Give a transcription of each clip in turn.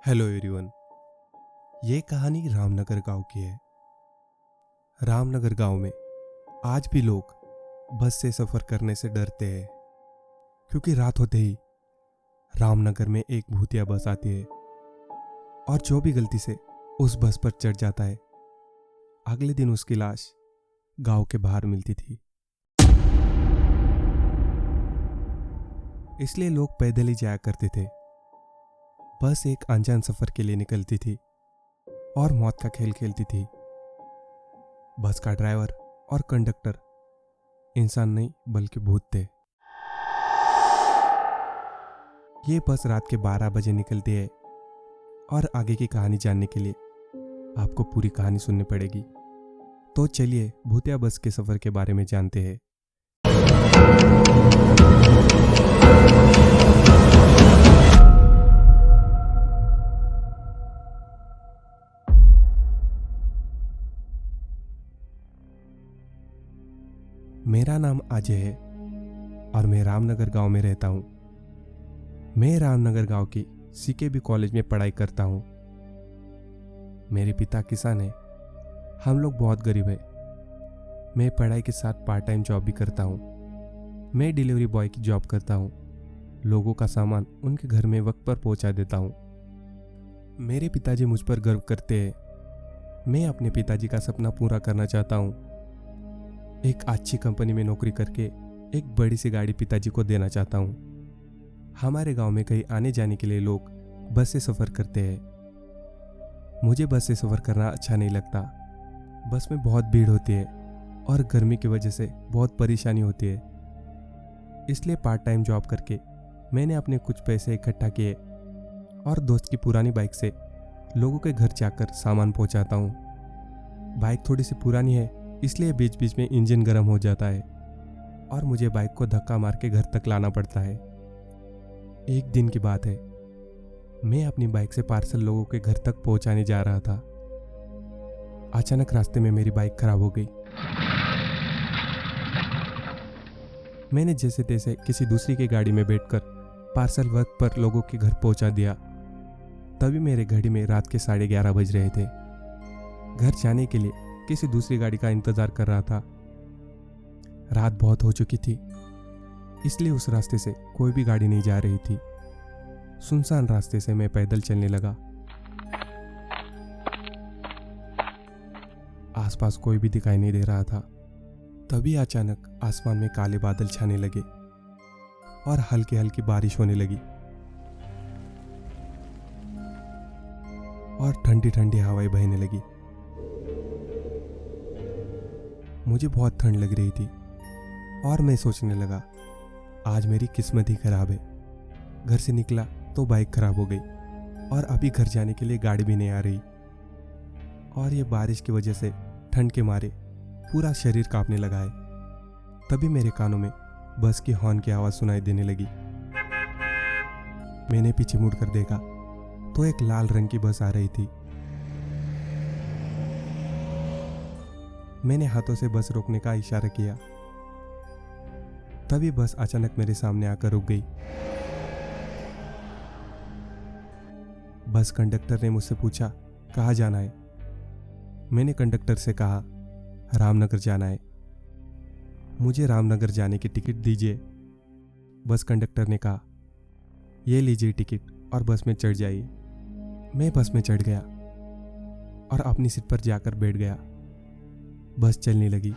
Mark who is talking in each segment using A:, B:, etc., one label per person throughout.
A: Hello everyone. ये कहानी रामनगर गांव की है। रामनगर गांव में आज भी लोग बस से सफर करने से डरते हैं, क्योंकि रात होते ही रामनगर में एक भूतिया बस आती है और जो भी गलती से उस बस पर चढ़ जाता है, अगले दिन उसकी लाश गांव के बाहर मिलती थी। इसलिए लोग पैदल ही जाया करते थे। बस एक अनजान सफर के लिए निकलती थी और मौत का खेल खेलती थी। बस का ड्राइवर और कंडक्टर इंसान नहीं बल्कि भूत थे। ये बस रात के 12 बजे निकलती है और आगे की कहानी जानने के लिए आपको पूरी कहानी सुननी पड़ेगी। तो चलिए भूतिया बस के सफर के बारे में जानते हैं। मेरा नाम अजय है और मैं रामनगर गांव में रहता हूं। मैं रामनगर गांव की सीकेबी कॉलेज में पढ़ाई करता हूं। मेरे पिता किसान हैं। हम लोग बहुत गरीब हैं। मैं पढ़ाई के साथ पार्ट टाइम जॉब भी करता हूं। मैं डिलीवरी बॉय की जॉब करता हूं। लोगों का सामान उनके घर में वक्त पर पहुंचा देता हूं। मेरे पिताजी मुझ पर गर्व करते हैं। मैं अपने पिताजी का सपना पूरा करना चाहता हूं। एक अच्छी कंपनी में नौकरी करके एक बड़ी सी गाड़ी पिताजी को देना चाहता हूँ। हमारे गांव में कहीं आने जाने के लिए लोग बस से सफ़र करते हैं। मुझे बस से सफ़र करना अच्छा नहीं लगता। बस में बहुत भीड़ होती है और गर्मी की वजह से बहुत परेशानी होती है। इसलिए पार्ट टाइम जॉब करके मैंने अपने कुछ पैसे इकट्ठा किए और दोस्त की पुरानी बाइक से लोगों के घर जाकर सामान पहुँचाता हूँ। बाइक थोड़ी सी पुरानी है, इसलिए बीच बीच में इंजन गर्म हो जाता है और मुझे बाइक को धक्का मार के घर तक लाना पड़ता है। एक दिन की बात है, मैं अपनी बाइक से पार्सल लोगों के घर तक पहुंचाने जा रहा था। अचानक रास्ते में मेरी बाइक खराब हो गई। मैंने जैसे तैसे किसी दूसरी की गाड़ी में बैठकर पार्सल वक्त पर लोगों के घर पहुंचा दिया। तभी मेरे घड़ी में रात के 11:30 बज रहे थे। घर जाने के लिए किसी दूसरी गाड़ी का इंतजार कर रहा था। रात बहुत हो चुकी थी, इसलिए उस रास्ते से कोई भी गाड़ी नहीं जा रही थी। सुनसान रास्ते से मैं पैदल चलने लगा। आसपास कोई भी दिखाई नहीं दे रहा था। तभी अचानक आसमान में काले बादल छाने लगे और हल्की हल्की बारिश होने लगी और ठंडी ठंडी हवाएं बहने लगी। मुझे बहुत ठंड लग रही थी और मैं सोचने लगा, आज मेरी किस्मत ही खराब है। घर से निकला तो बाइक खराब हो गई और अभी घर जाने के लिए गाड़ी भी नहीं आ रही। और ये बारिश की वजह से ठंड के मारे पूरा शरीर कांपने लगा है। तभी मेरे कानों में बस की हॉर्न की आवाज़ सुनाई देने लगी। मैंने पीछे मुड़कर देखा तो एक लाल रंग की बस आ रही थी। मैंने हाथों से बस रोकने का इशारा किया। तभी बस अचानक मेरे सामने आकर रुक गई। बस कंडक्टर ने मुझसे पूछा, कहाँ जाना है? मैंने कंडक्टर से कहा, रामनगर जाना है। मुझे रामनगर जाने की टिकट दीजिए। बस कंडक्टर ने कहा, ये लीजिए टिकट और बस में चढ़ जाइए। मैं बस में चढ़ गया और अपनी सीट पर जाकर बैठ गया। बस चलने लगी।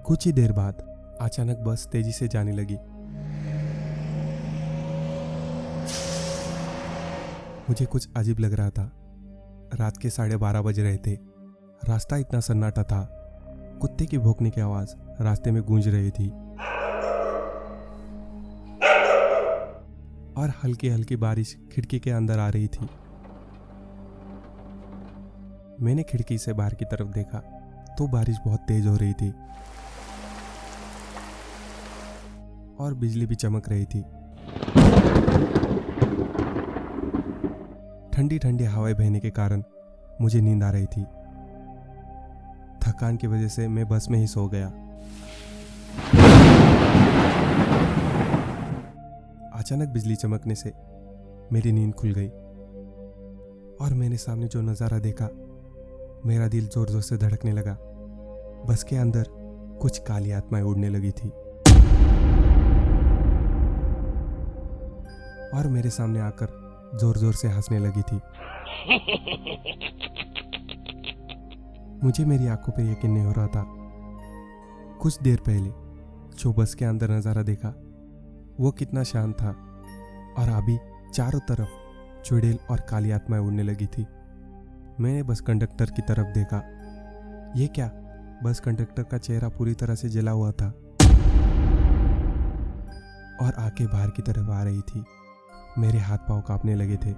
A: कुछ ही देर बाद अचानक बस तेजी से जाने लगी। मुझे कुछ अजीब लग रहा था। रात के 12:30 बज रहे थे। रास्ता इतना सन्नाटा था। कुत्ते की भौंकने की आवाज रास्ते में गूंज रही थी और हल्की हल्की बारिश खिड़की के अंदर आ रही थी। मैंने खिड़की से बाहर की तरफ देखा तो बारिश बहुत तेज हो रही थी और बिजली भी चमक रही थी। ठंडी ठंडी हवाएं बहने के कारण मुझे नींद आ रही थी। थकान की वजह से मैं बस में ही सो गया। अचानक बिजली चमकने से मेरी नींद खुल गई और मैंने सामने जो नज़ारा देखा, मेरा दिल जोर जोर से धड़कने लगा। बस के अंदर कुछ काली आत्माएं उड़ने लगी थी और मेरे सामने आकर जोर जोर से हंसने लगी थी। मुझे मेरी आंखों पर यकीन नहीं हो रहा था। कुछ देर पहले जो बस के अंदर नज़ारा देखा वो कितना शांत था और अभी चारों तरफ चुड़ैल और काली आत्माएं उड़ने लगी थी। मैंने बस कंडक्टर की तरफ देखा। ये क्या, बस कंडक्टर का चेहरा पूरी तरह से जला हुआ था और आंखें बाहर की तरफ आ रही थी। मेरे हाथ पांव कांपने लगे थे।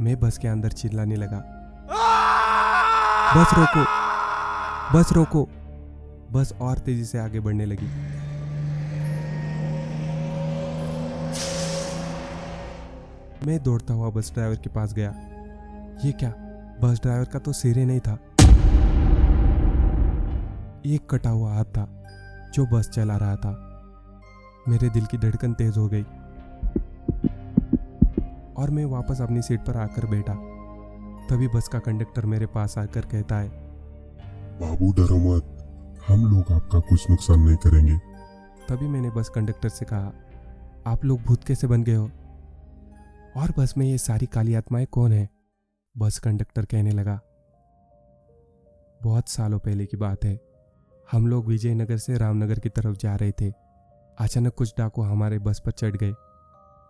A: मैं बस के अंदर चिल्लाने लगा, बस रोको, बस रोको। बस और तेजी से आगे बढ़ने लगी। मैं दौड़ता हुआ बस ड्राइवर के पास गया। ये क्या, बस ड्राइवर का तो सिर ही नहीं था, एक कटा हुआ हाथ था जो बस चला रहा था। मेरे दिल की धड़कन तेज हो गई और मैं वापस अपनी सीट पर आकर बैठा। तभी बस का कंडक्टर मेरे पास आकर कहता है,
B: बाबू डरो मत, हम लोग आपका कुछ नुकसान नहीं करेंगे।
A: तभी मैंने बस कंडक्टर से कहा, आप लोग भूत कैसे बन गए हो और बस में ये सारी काली आत्माएं कौन है? बस कंडक्टर कहने लगा, बहुत सालों पहले की बात है। हम लोग विजयनगर से रामनगर की तरफ जा रहे थे। अचानक कुछ डाकू हमारे बस पर चढ़ गए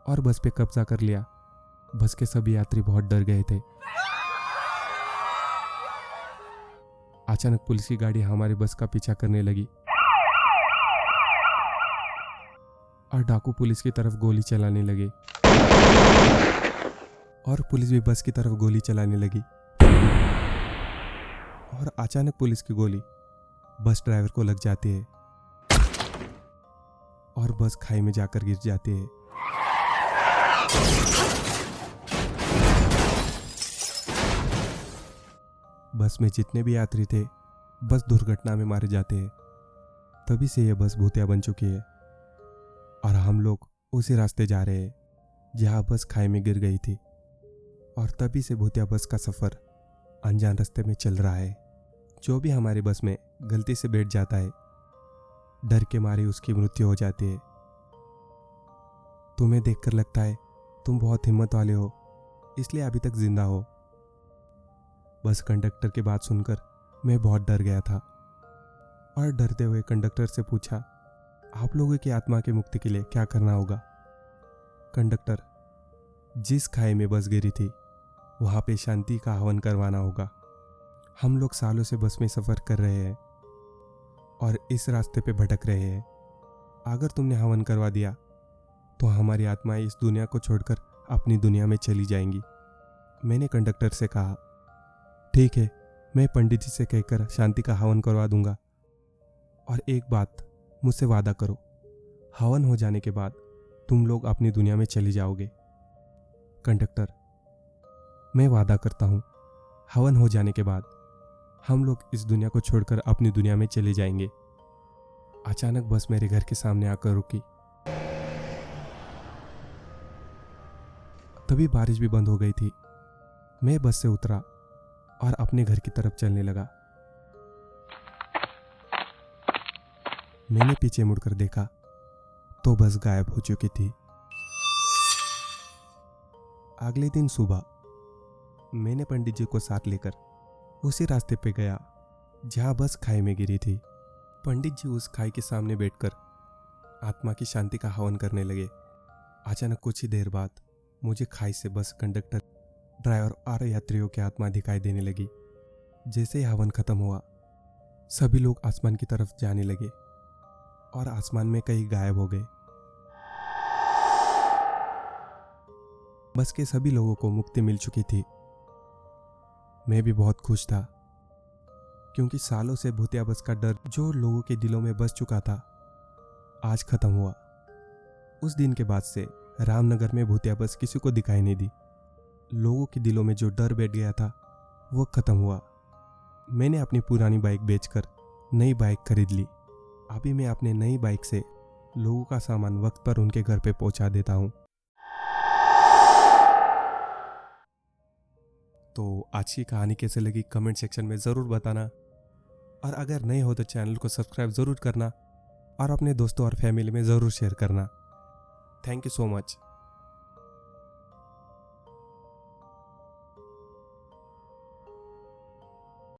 A: और बस पे कब्जा कर लिया। बस के सभी यात्री बहुत डर गए थे। अचानक पुलिस की गाड़ी हमारे बस का पीछा करने लगी और डाकू पुलिस की तरफ गोली चलाने लगे और पुलिस भी बस की तरफ गोली चलाने लगी और अचानक पुलिस की गोली बस ड्राइवर को लग जाती है और बस खाई में जाकर गिर जाती है। बस में जितने भी यात्री थे बस दुर्घटना में मारे जाते हैं। तभी से यह बस भूतिया बन चुकी है और हम लोग उसी रास्ते जा रहे हैं जहां बस खाई में गिर गई थी और तभी से भूतिया बस का सफर अनजान रास्ते में चल रहा है। जो भी हमारी बस में गलती से बैठ जाता है, डर के मारे उसकी मृत्यु हो जाती है। तुम्हें देखकर लगता है तुम बहुत हिम्मत वाले हो, इसलिए अभी तक जिंदा हो। बस कंडक्टर की बात सुनकर मैं बहुत डर गया था और डरते हुए कंडक्टर से पूछा, आप लोगों की आत्मा की मुक्ति के लिए क्या करना होगा? कंडक्टर, जिस खाई में बस गिरी थी वहां पे शांति का हवन करवाना होगा। हम लोग सालों से बस में सफर कर रहे हैं और इस रास्ते पे भटक रहे हैं। अगर तुमने हवन करवा दिया तो हमारी आत्माएं इस दुनिया को छोड़कर अपनी दुनिया में चली जाएंगी। मैंने कंडक्टर से कहा, ठीक है, मैं पंडित जी से कहकर शांति का हवन करवा दूंगा और एक बात मुझसे वादा करो, हवन हो जाने के बाद तुम लोग अपनी दुनिया में चली जाओगे। कंडक्टर, मैं वादा करता हूँ, हवन हो जाने के बाद हम लोग इस दुनिया को छोड़कर अपनी दुनिया में चले जाएंगे। अचानक बस मेरे घर के सामने आकर रुकी। तभी बारिश भी बंद हो गई थी। मैं बस से उतरा और अपने घर की तरफ चलने लगा। मैंने पीछे मुड़कर देखा तो बस गायब हो चुकी थी। अगले दिन सुबह मैंने पंडित जी को साथ लेकर उसी रास्ते पे गया जहां बस खाई में गिरी थी। पंडित जी उस खाई के सामने बैठकर आत्मा की शांति का हवन करने लगे। अचानक कुछ ही देर बाद मुझे खाई से बस कंडक्टर, ड्राइवर और यात्रियों की आत्मा दिखाई देने लगी। जैसे ही हवन खत्म हुआ, सभी लोग आसमान की तरफ जाने लगे और आसमान में कहीं गायब हो गए। बस के सभी लोगों को मुक्ति मिल चुकी थी। मैं भी बहुत खुश था क्योंकि सालों से भूतिया बस का डर जो लोगों के दिलों में बस चुका था आज खत्म हुआ। उस दिन के बाद से रामनगर में भूतिया बस किसी को दिखाई नहीं दी। लोगों के दिलों में जो डर बैठ गया था वो खत्म हुआ। मैंने अपनी पुरानी बाइक बेचकर नई बाइक खरीद ली। अभी मैं अपने नई बाइक से लोगों का सामान वक्त पर उनके घर पे पहुंचा देता हूं। तो आज की कहानी कैसे लगी कमेंट सेक्शन में ज़रूर बताना, और अगर नए हो तो चैनल को सब्सक्राइब ज़रूर करना और अपने दोस्तों और फैमिली में ज़रूर शेयर करना। Thank you so much.